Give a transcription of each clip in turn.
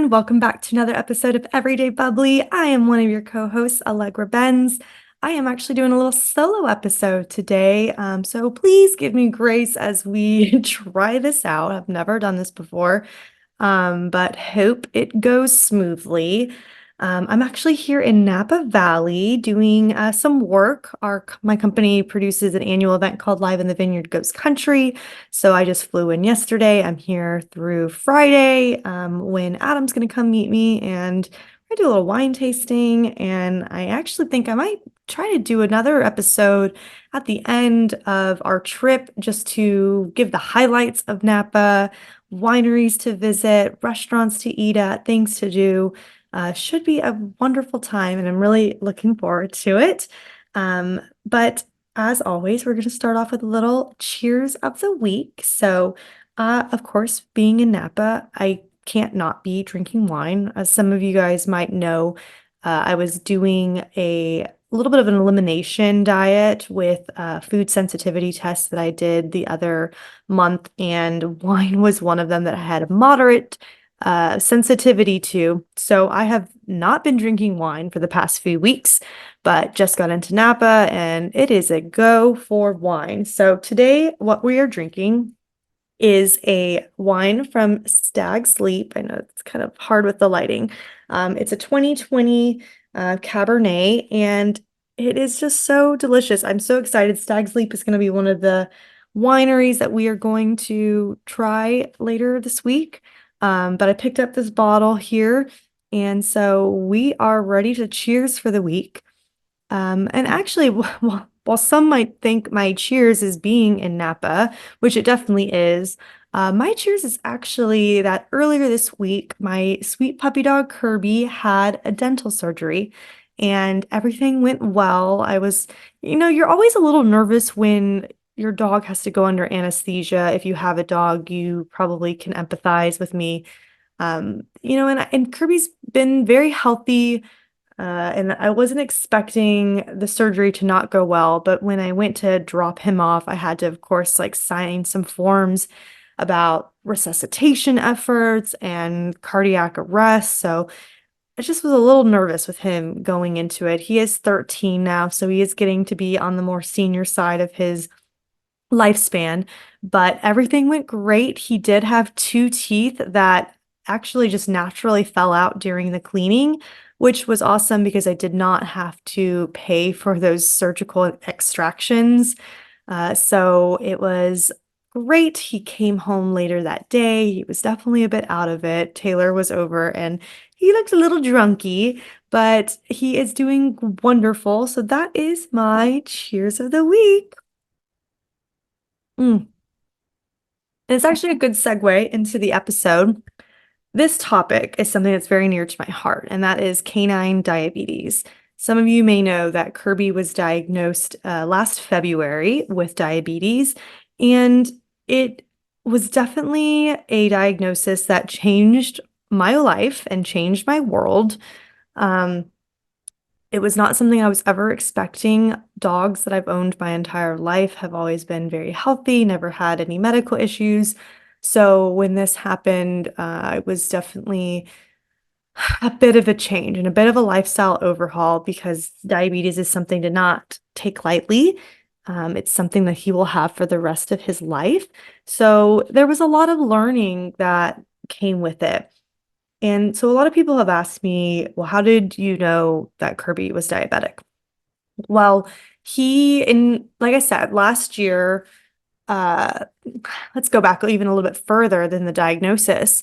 everyone. Welcome back to another episode of Everyday Bubbly. I am one of your co-hosts, Allegra Benz. I am actually doing a little solo episode today, so please give me grace as we try this out. I've never done this before, but hope it goes smoothly. I'm actually here in Napa Valley doing some work. My company produces an annual event called Live in the Vineyard Goes Country. So I just flew in yesterday. I'm here through Friday when Adam's going to come meet me and I do a little wine tasting. And I actually think I might try to do another episode at the end of our trip just to give the highlights of Napa, wineries to visit, restaurants to eat at, things to do. Should be a wonderful time, and I'm really looking forward to it. But as always, we're going to start off with a little cheers of the week. So, of course, being in Napa, I can't not be drinking wine. As some of you guys might know, I was doing a little bit of an elimination diet with food sensitivity tests that I did the other month, and wine was one of them that I had a moderate sensitivity to. So I have not been drinking wine for the past few weeks, but just got into Napa and it is a go for wine. So today, what we are drinking is a wine from Stag's Leap. I know it's kind of hard with the lighting. It's a 2020 Cabernet, and it is just so delicious. I'm so excited. Stag's Leap is going to be one of the wineries that we are going to try later this week. But I picked up this bottle here, and so we are ready to cheers for the week. And actually, while some might think my cheers is being in Napa, which it definitely is, my cheers is actually that earlier this week, my sweet puppy dog Kerby had a dental surgery and everything went well. You're always a little nervous when your dog has to go under anesthesia. If you have a dog, you probably can empathize with me. And Kirby's been very healthy. And I wasn't expecting the surgery to not go well, but when I went to drop him off, I had to, of course, like sign some forms about resuscitation efforts and cardiac arrest. So I just was a little nervous with him going into it. He is 13 now, so he is getting to be on the more senior side of his lifespan, but everything went great. He did have two teeth that actually just naturally fell out during the cleaning, which was awesome because I did not have to pay for those surgical extractions. So it was great. He came home later that day. He was definitely a bit out of it. Taylor was over and he looked a little drunky, but he is doing wonderful. So that is my cheers of the week. Mm. And it's actually a good segue into the episode. This topic is something that's very near to my heart, and that is canine diabetes. Some of you may know that Kerby was diagnosed last February with diabetes, and it was definitely a diagnosis that changed my life and changed my world. It was not something I was ever expecting. Dogs that I've owned my entire life have always been very healthy, never had any medical issues. So when this happened, it was definitely a bit of a change and a bit of a lifestyle overhaul because diabetes is something to not take lightly. It's something that he will have for the rest of his life. So there was a lot of learning that came with it. And so a lot of people have asked me, well, how did you know that Kerby was diabetic? Well, like I said, last year, uh, let's go back even a little bit further than the diagnosis.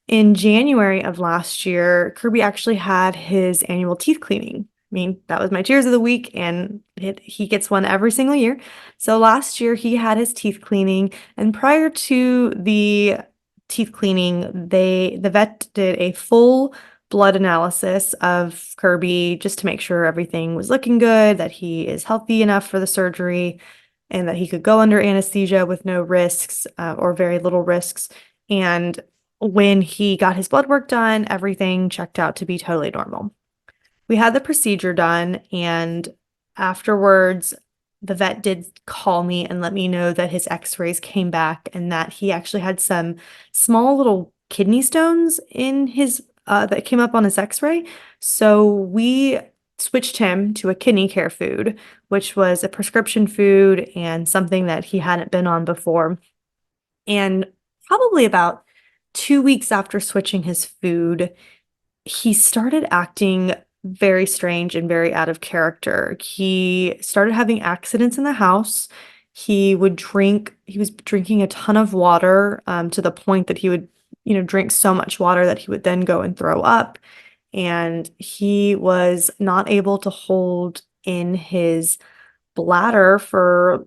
In January of last year, Kerby actually had his annual teeth cleaning. I mean, that was my cheers of the week, and he gets one every single year. So last year, he had his teeth cleaning, and prior to the teeth cleaning, the vet did a full blood analysis of Kerby just to make sure everything was looking good, that he is healthy enough for the surgery, and that he could go under anesthesia with no risks or very little risks. And when he got his blood work done, everything checked out to be totally normal. We had the procedure done, and afterwards, the vet did call me and let me know that his x-rays came back and that he actually had some small little kidney stones in his that came up on his x-ray. So we switched him to a kidney care food, which was a prescription food and something that he hadn't been on before. And probably about 2 weeks after switching his food, he started acting very strange and very out of character. He started having accidents in the house. He was drinking a ton of water, to the point that he would, drink so much water that he would then go and throw up. And he was not able to hold in his bladder for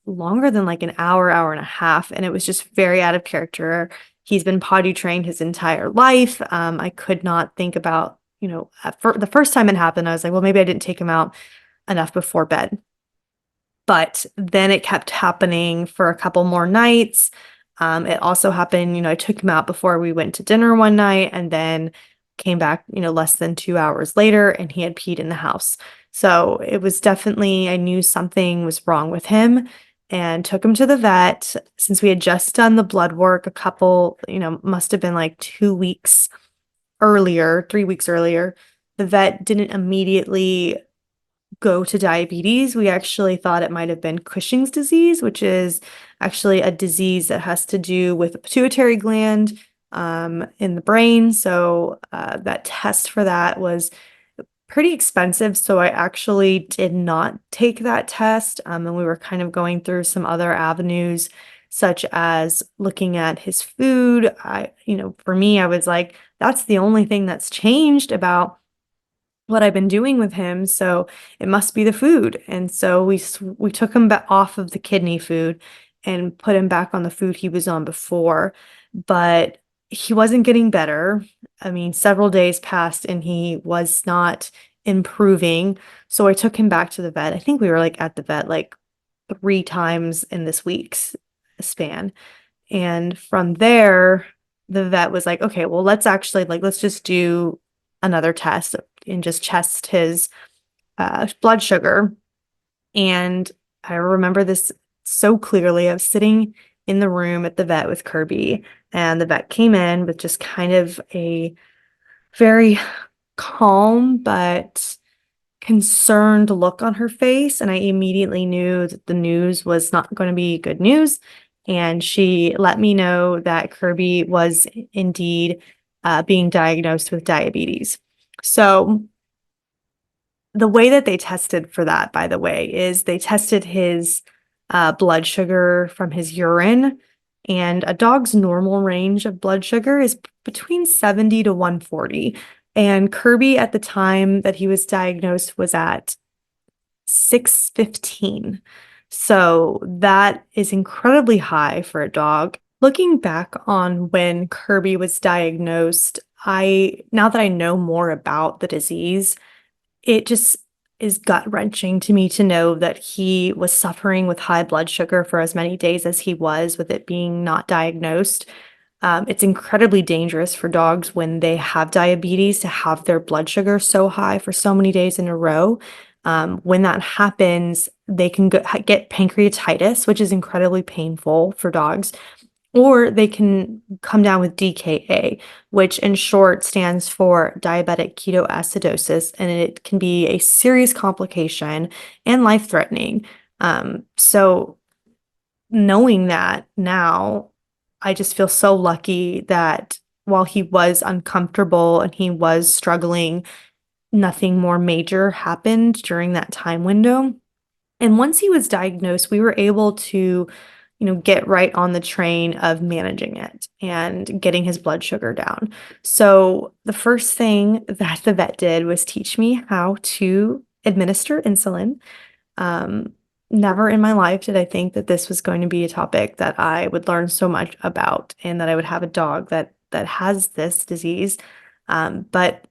longer than like an hour, hour and a half. And it was just very out of character. He's been potty trained his entire life. I could not think about, the first time it happened, I was like, well, maybe I didn't take him out enough before bed. But then it kept happening for a couple more nights. It also happened, I took him out before we went to dinner one night and then came back, less than 2 hours later and he had peed in the house. So it was definitely, I knew something was wrong with him and took him to the vet. Since we had just done the blood work, a couple, must have been like 2 weeks earlier, 3 weeks earlier, the vet didn't immediately go to diabetes. We actually thought it might have been Cushing's disease, which is actually a disease that has to do with the pituitary gland in the brain. So that test for that was pretty expensive. So I actually did not take that test. And we were kind of going through some other avenues, such as looking at his food. For me, I was like, that's the only thing that's changed about what I've been doing with him, so it must be the food. And so we took him back off of the kidney food and put him back on the food he was on before, but he wasn't getting better. I mean, several days passed and he was not improving. So I took him back to the vet. I think we were like at the vet like 3 times in this week's span. And from there, the vet was like, okay, well, let's just do another test and just test his blood sugar. And I remember this so clearly. I was sitting in the room at the vet with Kerby, and the vet came in with just kind of a very calm but concerned look on her face. And I immediately knew that the news was not going to be good news. And she let me know that Kerby was indeed being diagnosed with diabetes. So the way that they tested for that, by the way, is they tested his blood sugar from his urine. And a dog's normal range of blood sugar is between 70 to 140. And Kerby, at the time that he was diagnosed, was at 615. So that is incredibly high for a dog. Looking back on when Kerby was diagnosed, now that I know more about the disease, it just is gut-wrenching to me to know that he was suffering with high blood sugar for as many days as he was with it being not diagnosed. It's incredibly dangerous for dogs when they have diabetes to have their blood sugar so high for so many days in a row. When that happens, they can get pancreatitis, which is incredibly painful for dogs, or they can come down with DKA, which in short stands for diabetic ketoacidosis, and it can be a serious complication and life-threatening. So knowing that now, I just feel so lucky that while he was uncomfortable and he was struggling, nothing more major happened during that time window. And once he was diagnosed, we were able to, get right on the train of managing it and getting his blood sugar down. So the first thing that the vet did was teach me how to administer insulin. Never in my life did I think that this was going to be a topic that I would learn so much about and that I would have a dog that has this disease. But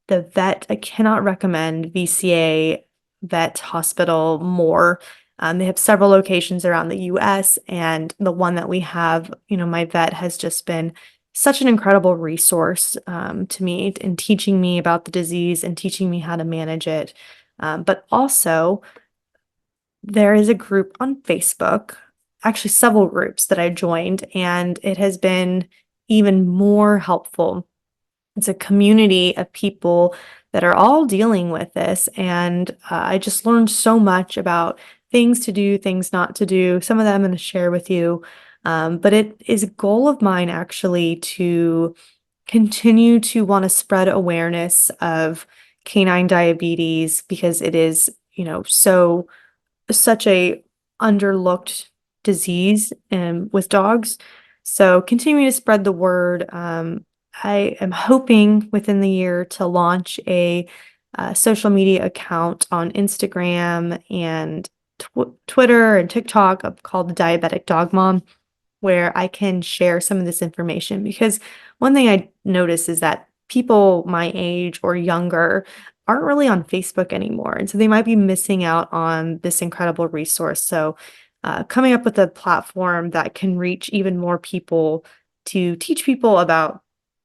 the vet, I cannot recommend VCA Vet Hospital more. They have several locations around the US, and the one that we have, my vet has just been such an incredible resource to me in teaching me about the disease and teaching me how to manage it. But also, there is a group on Facebook, actually several groups that I joined, and it has been even more helpful It's a community of people that are all dealing with this, and I just learned so much about things to do, things not to do. Some of them I'm going to share with you, but it is a goal of mine actually to continue to want to spread awareness of canine diabetes because it is, such a underlooked disease with dogs. So continuing to spread the word. I am hoping within the year to launch a social media account on Instagram and Twitter and TikTok called the Diabetic Dog Mom, where I can share some of this information. Because one thing I notice is that people my age or younger aren't really on Facebook anymore. And so they might be missing out on this incredible resource. So, coming up with a platform that can reach even more people to teach people about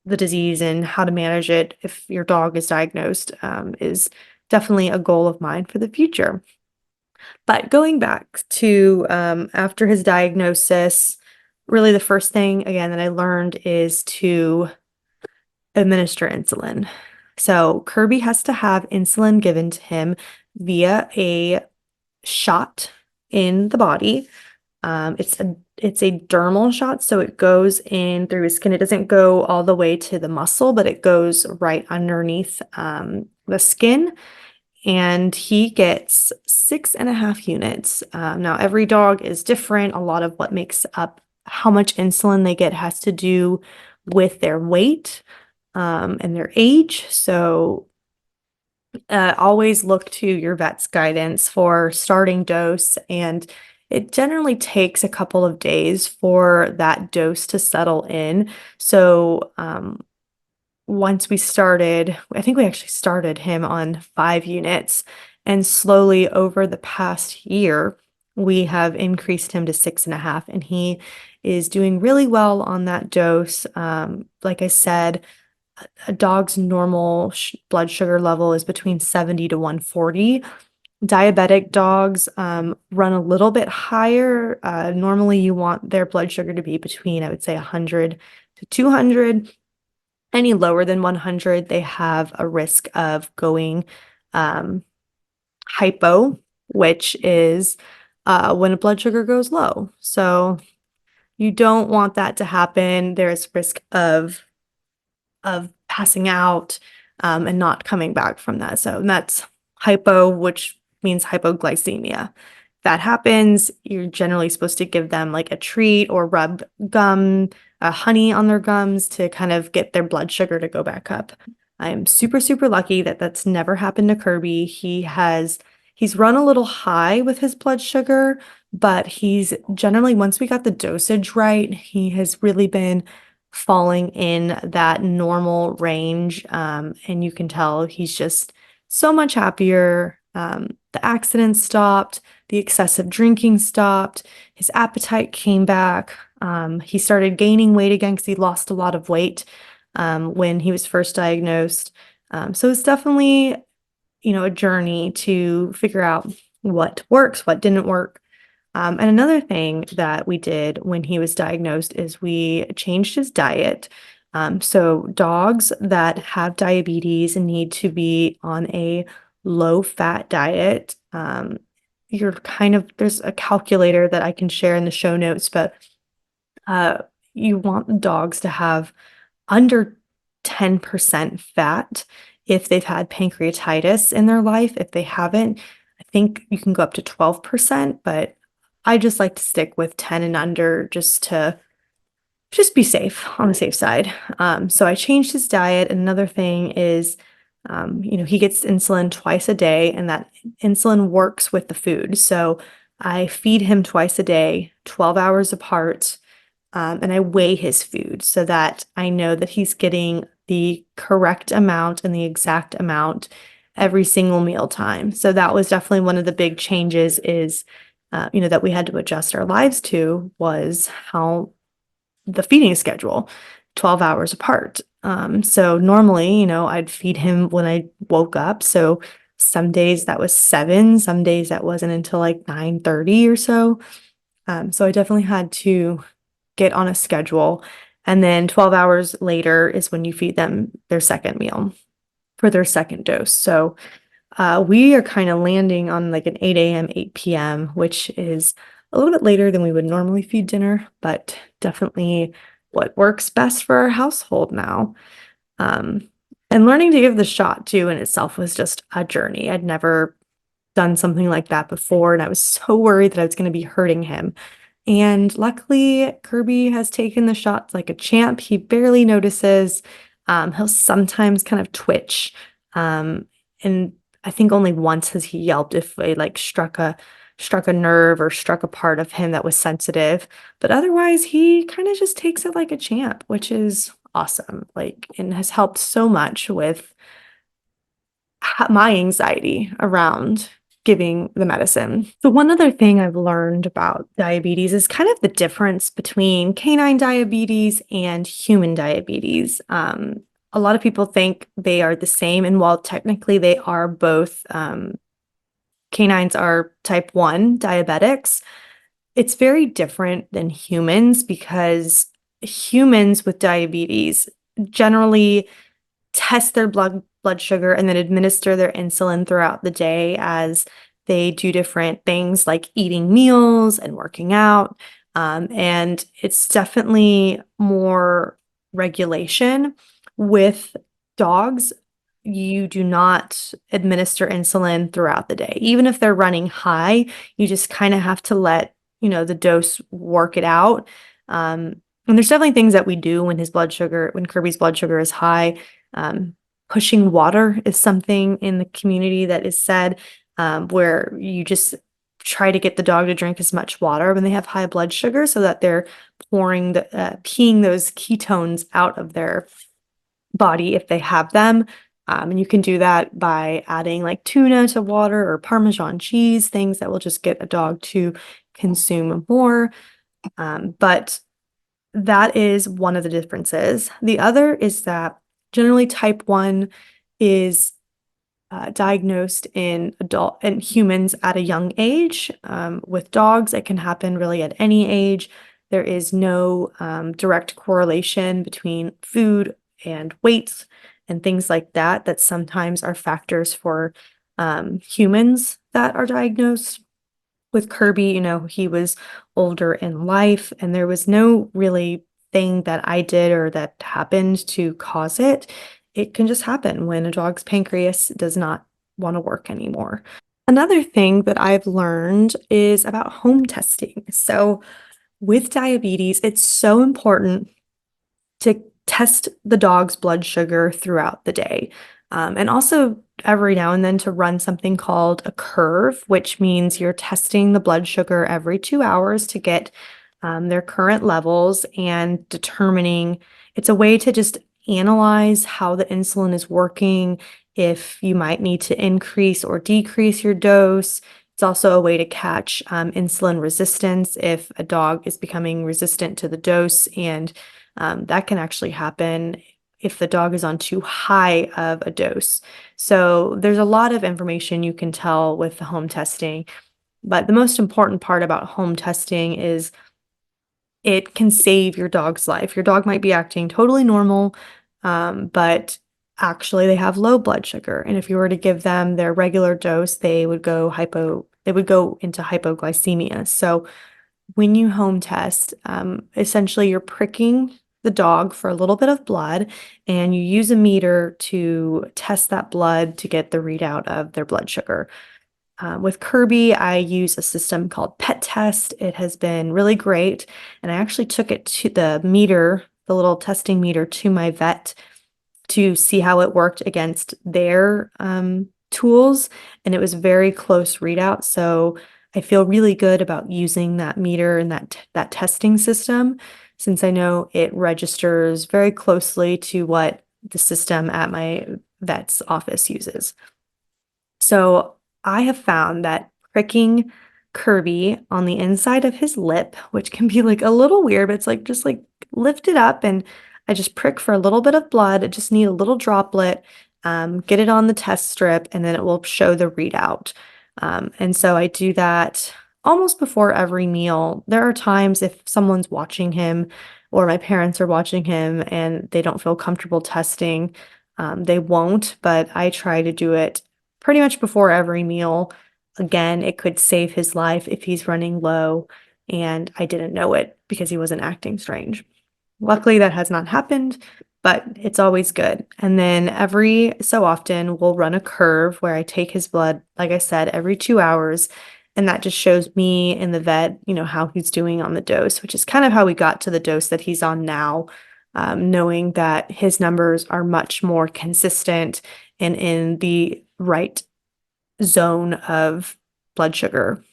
the disease and how to manage it if your dog is diagnosed is definitely a goal of mine for the future. But going back to after his diagnosis, really the first thing again that I learned is to administer insulin. So Kerby has to have insulin given to him via a shot in the body. It's a dermal shot, so it goes in through his skin. It doesn't go all the way to the muscle, but it goes right underneath the skin. And he gets 6.5 units. Now, every dog is different. A lot of what makes up how much insulin they get has to do with their weight and their age. So always look to your vet's guidance for starting dose. And it generally takes a couple of days for that dose to settle in. So once we started, I think we actually started him on 5 units, and slowly over the past year, we have increased him to 6.5, and he is doing really well on that dose. Like I said, a dog's normal blood sugar level is between 70 to 140. Diabetic dogs run a little bit higher. Normally, you want their blood sugar to be between, I would say, 100 to 200. Any lower than 100, they have a risk of going hypo, which is when a blood sugar goes low. So you don't want that to happen. There's risk of passing out and not coming back from that. So that's hypo, which means hypoglycemia. That happens, you're generally supposed to give them like a treat or rub honey on their gums to kind of get their blood sugar to go back up. I'm super, super lucky that that's never happened to Kerby. He's run a little high with his blood sugar, but he's generally, once we got the dosage right, he has really been falling in that normal range. And you can tell he's just so much happier. The accident stopped, the excessive drinking stopped, his appetite came back. He started gaining weight again because he lost a lot of weight when he was first diagnosed. So it's definitely, a journey to figure out what works, what didn't work. And another thing that we did when he was diagnosed is we changed his diet. So dogs that have diabetes need to be on a low-fat diet. There's a calculator that I can share in the show notes, but you want the dogs to have under 10% fat if they've had pancreatitis in their life. If they haven't, I think you can go up to 12%, but I just like to stick with 10 and under just to be safe, on the safe side. So I changed his diet. Another thing is, he gets insulin twice a day, and that insulin works with the food. So I feed him twice a day, 12 hours apart, and I weigh his food so that I know that he's getting the correct amount and the exact amount every single meal time. So that was definitely one of the big changes is, that we had to adjust our lives to was how the feeding schedule, 12 hours apart. So normally, I'd feed him when I woke up. So some days that was 7, some days that wasn't until like 9:30 or so. So I definitely had to get on a schedule. And then 12 hours later is when you feed them their second meal for their second dose. So we are kind of landing on like an 8 a.m., 8 p.m., which is a little bit later than we would normally feed dinner, but definitely what works best for our household now. Um, and learning to give the shot too in itself was just a journey. I'd never done something like that before, and I was so worried that I was going to be hurting him. And luckily, Kerby has taken the shots like a champ. He barely notices. He'll sometimes kind of twitch. And I think only once has he yelped if it like struck a nerve or struck a part of him that was sensitive. But otherwise, he kind of just takes it like a champ, which is awesome. Like, and has helped so much with my anxiety around giving the medicine. So one other thing I've learned about diabetes is kind of the difference between canine diabetes and human diabetes. A lot of people think they are the same, and while technically they are both, canines are type 1 diabetics, it's very different than humans because humans with diabetes generally test their blood sugar and then administer their insulin throughout the day as they do different things like eating meals and working out. And it's definitely more regulation. With dogs, you do not administer insulin throughout the day. Even if they're running high, you just kind of have to let, the dose work it out. And there's definitely things that we do when when Kirby's blood sugar is high. Pushing water is something in the community that is said, where you just try to get the dog to drink as much water when they have high blood sugar so that they're peeing those ketones out of their body if they have them. And you can do that by adding like tuna to water or Parmesan cheese, things that will just get a dog to consume more. But that is one of the differences. The other is that generally type 1 is diagnosed in humans at a young age. With dogs, it can happen really at any age. There is no direct correlation between food and weight and things like that, that sometimes are factors for humans that are diagnosed. With Kerby, he was older in life, and there was no really thing that I did or that happened to cause it. It can just happen when a dog's pancreas does not want to work anymore. Another thing that I've learned is about home testing. So with diabetes, it's so important to test the dog's blood sugar throughout the day. And also every now and then to run something called a curve, which means you're testing the blood sugar every 2 hours to get their current levels and determining. It's a way to just analyze how the insulin is working, if you might need to increase or decrease your dose. It's also a way to catch insulin resistance if a dog is becoming resistant to the dose, and that can actually happen if the dog is on too high of a dose. So there's a lot of information you can tell with the home testing, but the most important part about home testing is it can save your dog's life. Your dog might be acting totally normal, but actually they have low blood sugar. And if you were to give them their regular dose, they would go into hypoglycemia. So when you home test, essentially you're pricking the dog for a little bit of blood, and you use a meter to test that blood to get the readout of their blood sugar. With Kerby, I use a system called Pet Test. It has been really great, and I actually took it to the little testing meter, to my vet to see how it worked against their tools, and it was very close readout. So I feel really good about using that meter and that testing system, since I know it registers very closely to what the system at my vet's office uses. So I have found that pricking Kerby on the inside of his lip, which can be like a little weird, but it's like just like lift it up, and I just prick for a little bit of blood. I just need a little droplet, get it on the test strip, and then it will show the readout. And so I do that almost before every meal. There are times if someone's watching him or my parents are watching him and they don't feel comfortable testing, they won't, but I try to do it pretty much before every meal. Again, it could save his life if he's running low and I didn't know it because he wasn't acting strange. Luckily, that has not happened, but it's always good. And then every so often, we'll run a curve where I take his blood, like I said, every 2 hours. And that just shows me and the vet, how he's doing on the dose, which is kind of how we got to the dose that he's on now, knowing that his numbers are much more consistent and in the right zone of blood sugar.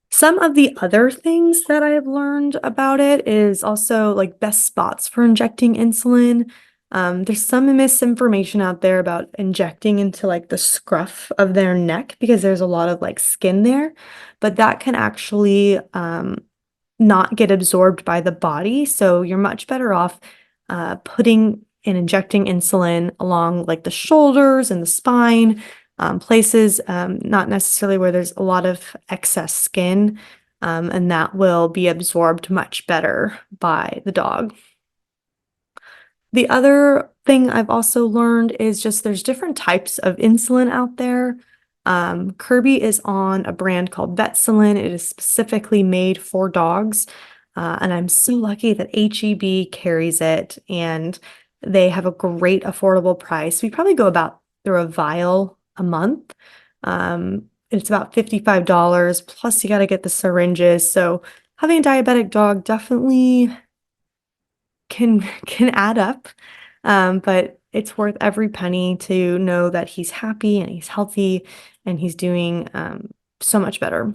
Some of the other things that I have learned about it is also like best spots for injecting insulin. There's some misinformation out there about injecting into like the scruff of their neck because there's a lot of like skin there, but that can actually not get absorbed by the body. So you're much better off putting and injecting insulin along like the shoulders and the spine, places not necessarily where there's a lot of excess skin, and that will be absorbed much better by the dog. The other thing I've also learned is just there's different types of insulin out there. Kerby is on a brand called Vetsulin. It is specifically made for dogs. And I'm so lucky that HEB carries it and they have a great affordable price. We probably go about through a vial a month. It's about $55 plus you got to get the syringes. So having a diabetic dog definitely can add up. But it's worth every penny to know that he's happy and he's healthy and he's doing so much better.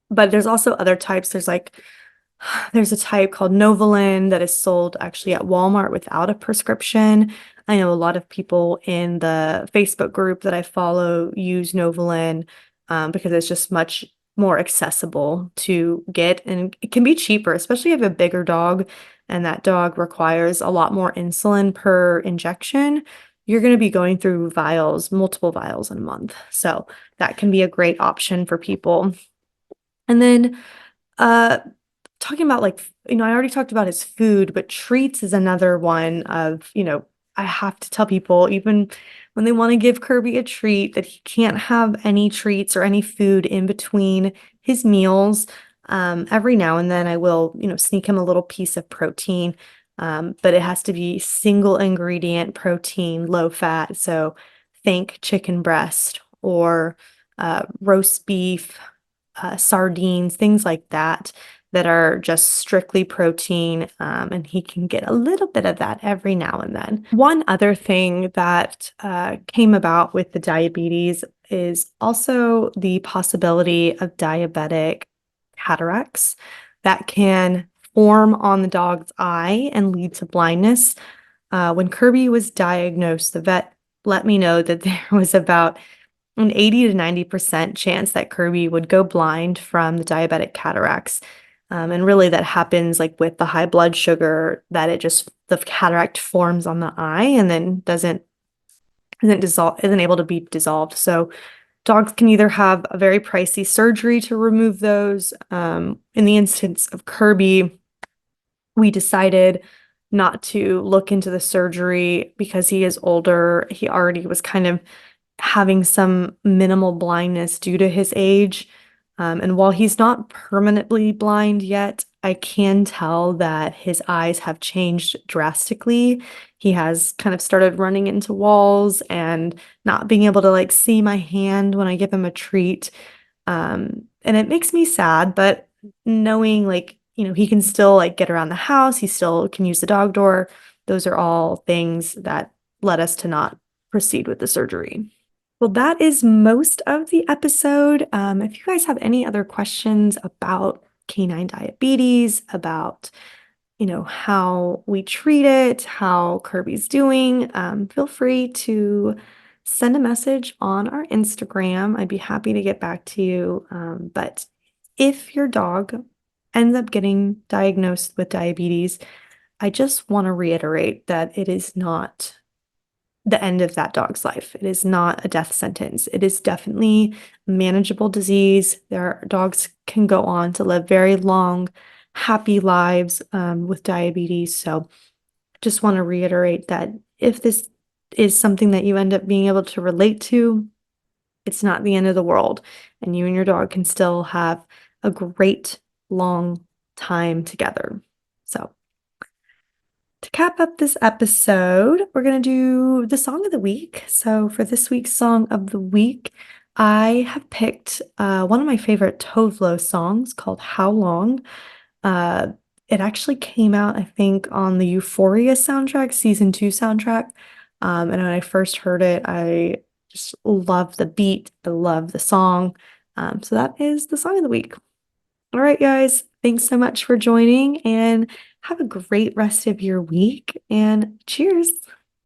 But there's also other types. There's a type called Novolin that is sold actually at Walmart without a prescription. I know a lot of people in the Facebook group that I follow use Novolin because it's just much more accessible to get and it can be cheaper, especially if you have a bigger dog and that dog requires a lot more insulin per injection. You're going to be going through multiple vials in a month. So that can be a great option for people. And then talking about I already talked about his food, but treats is another one of, I have to tell people, even when they want to give Kerby a treat, that he can't have any treats or any food in between his meals. Every now and then I will, sneak him a little piece of protein, but it has to be single ingredient protein, low fat. So think chicken breast or roast beef, sardines, things like that are just strictly protein, and he can get a little bit of that every now and then. One other thing that came about with the diabetes is also the possibility of diabetic cataracts that can form on the dog's eye and lead to blindness. When Kerby was diagnosed, the vet let me know that there was about an 80 to 90% chance that Kerby would go blind from the diabetic cataracts. And really that happens like with the high blood sugar that the cataract forms on the eye and then isn't able to be dissolved. So dogs can either have a very pricey surgery to remove those. In the instance of Kerby, we decided not to look into the surgery because he is older. He already was kind of having some minimal blindness due to his age. And while he's not permanently blind yet, I can tell that his eyes have changed drastically. He has kind of started running into walls and not being able to see my hand when I give him a treat. And it makes me sad, but knowing he can still get around the house, he still can use the dog door. Those are all things that led us to not proceed with the surgery. Well, that is most of the episode. If you guys have any other questions about canine diabetes, about, how we treat it, how Kerby's doing, feel free to send a message on our Instagram. I'd be happy to get back to you. But if your dog ends up getting diagnosed with diabetes, I just want to reiterate that it is not the end of that dog's life. It is not a death sentence. It is definitely a manageable disease. Dogs can go on to live very long, happy lives with diabetes. So just want to reiterate that if this is something that you end up being able to relate to, it's not the end of the world, and you and your dog can still have a great long time together. So, to cap up this episode, we're going to do the song of the week. So, for this week's song of the week, I have picked one of my favorite Tovlo songs called How Long. Uh, it actually came out, I think, on the Euphoria soundtrack, season 2 soundtrack. And when I first heard it, I just love the beat. I love the song. So that is the song of the week. All right, guys, thanks so much for joining and have a great rest of your week and cheers.